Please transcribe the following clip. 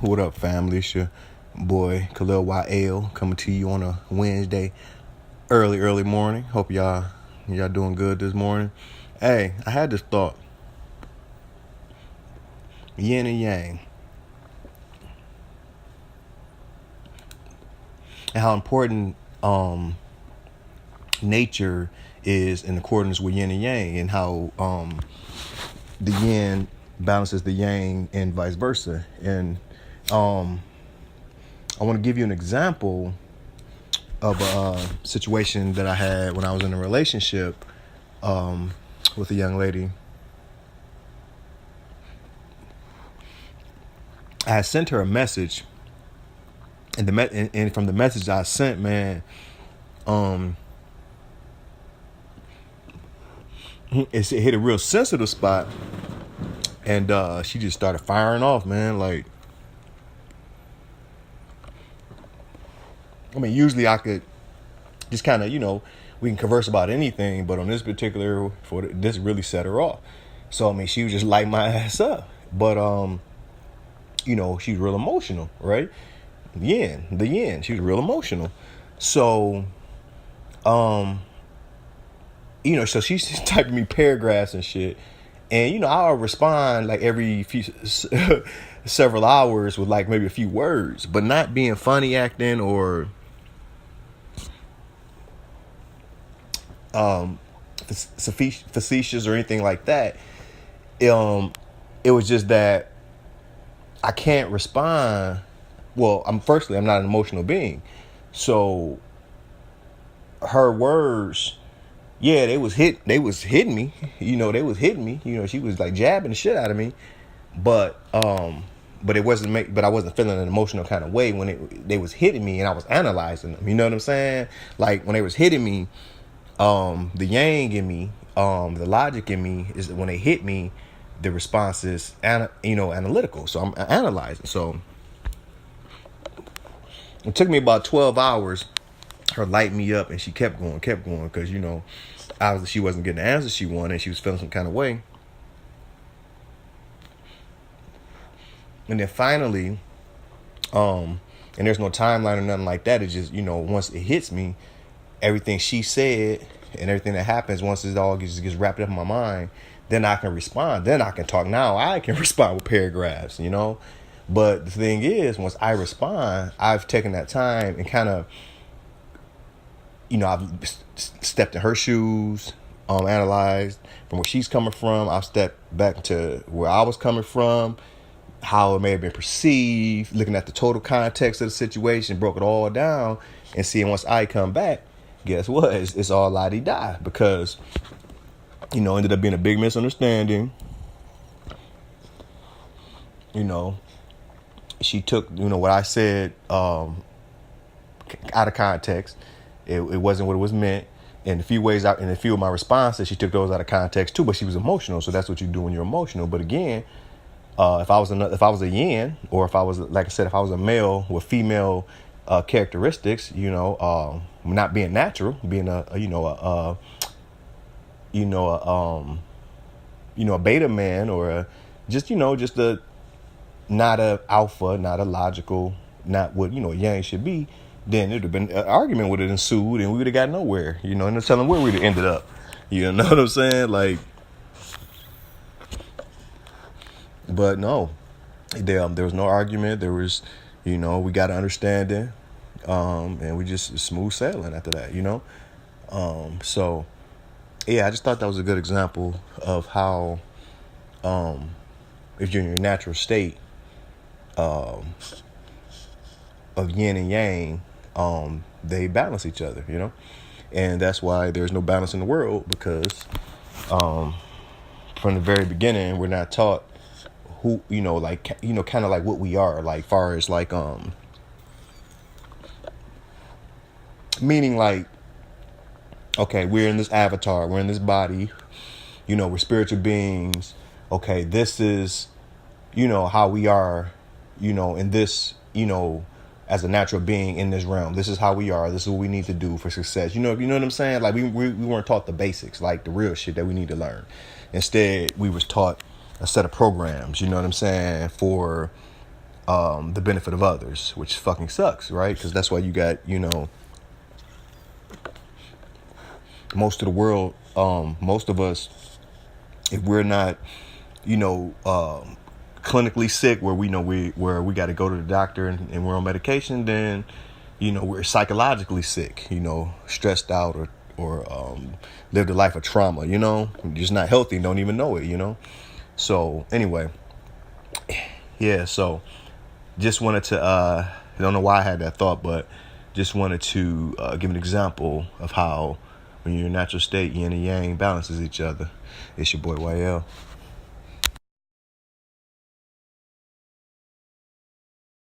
What up, family? It's your boy Khalil YL coming to you on a Wednesday, early morning. Hope y'all doing good this morning. Hey, I had this thought: yin and yang, and how important nature is in accordance with yin and yang, and how the yin balances the yang and vice versa. And I want to give you an example of a situation that I had when I was in a relationship with a young lady. I had sent her a message, and and from the message I sent, man, it hit a real sensitive spot, and she just started firing off, man. Like, I mean, usually I could just kind of, we can converse about anything, but on this particular, this really set her off. So, I mean, she would just light my ass up. But, she's real emotional, right? The yin, she was real emotional. So, so she's typing me paragraphs and shit. And, I'll respond like every several hours with like maybe a few words, but not being funny acting or facetious or anything like that. It was just that I can't respond. Well, I'm not an emotional being, so her words, yeah, they was hitting me. They was hitting me. She was like jabbing the shit out of me, but it wasn't but I wasn't feeling an emotional kind of way when they was hitting me and I was analyzing them. You know what I'm saying? Like when they was hitting me, the yang in me, the logic in me is that when they hit me, the response is analytical. So I'm analyzing. So it took me about 12 hours. Her light me up, and she kept going because obviously she wasn't getting the answer she wanted. She was feeling some kind of way, and then finally, and there's no timeline or nothing like that. It's just once it hits me, everything she said and everything that happens, once it all gets wrapped up in my mind, then I can respond. Then I can talk. Now I can respond with paragraphs, But the thing is, once I respond, I've taken that time and kind of, I've stepped in her shoes, analyzed from where she's coming from. I've stepped back to where I was coming from, how it may have been perceived, looking at the total context of the situation, broke it all down, and seeing once I come back, guess what? It's all la-di-da, because, ended up being a big misunderstanding. She took, what I said out of context. It wasn't what it was meant. In a few of my responses, she took those out of context too, but she was emotional. So that's what you do when you're emotional. But again, if I was a yin, or if I was, like I said, if I was a male with female characteristics, not being natural, being a beta man, or just a not a alpha, not a logical, not what yang should be, then it'd have been an argument would have ensued, and we would have got nowhere. And telling where we'd have ended up. You know what I'm saying? Like, but no, there was no argument. There was, we got an understanding, and we just smooth sailing after that. So yeah, I just thought that was a good example of how, if you're in your natural state, of yin and yang, they balance each other, and that's why there's no balance in the world, because from the very beginning we're not taught who, kind of like what we are, like far as like meaning like, okay, we're in this avatar, we're in this body, we're spiritual beings. Okay, this is how we are, in this, as a natural being in this realm. This is how we are. This is what we need to do for success. You know what I'm saying? Like we weren't taught the basics, like the real shit that we need to learn. Instead, we was taught a set of programs, you know what I'm saying, for the benefit of others, which fucking sucks, right? Because that's why you got, most of the world, most of us, if we're not, clinically sick, where we know where we got to go to the doctor and we're on medication, then, we're psychologically sick, stressed out or lived a life of trauma, just not healthy and don't even know it, So anyway, yeah, so just wanted to, I don't know why I had that thought, but just wanted to give an example of how when you're in a natural state, yin and yang balances each other. It's your boy YL.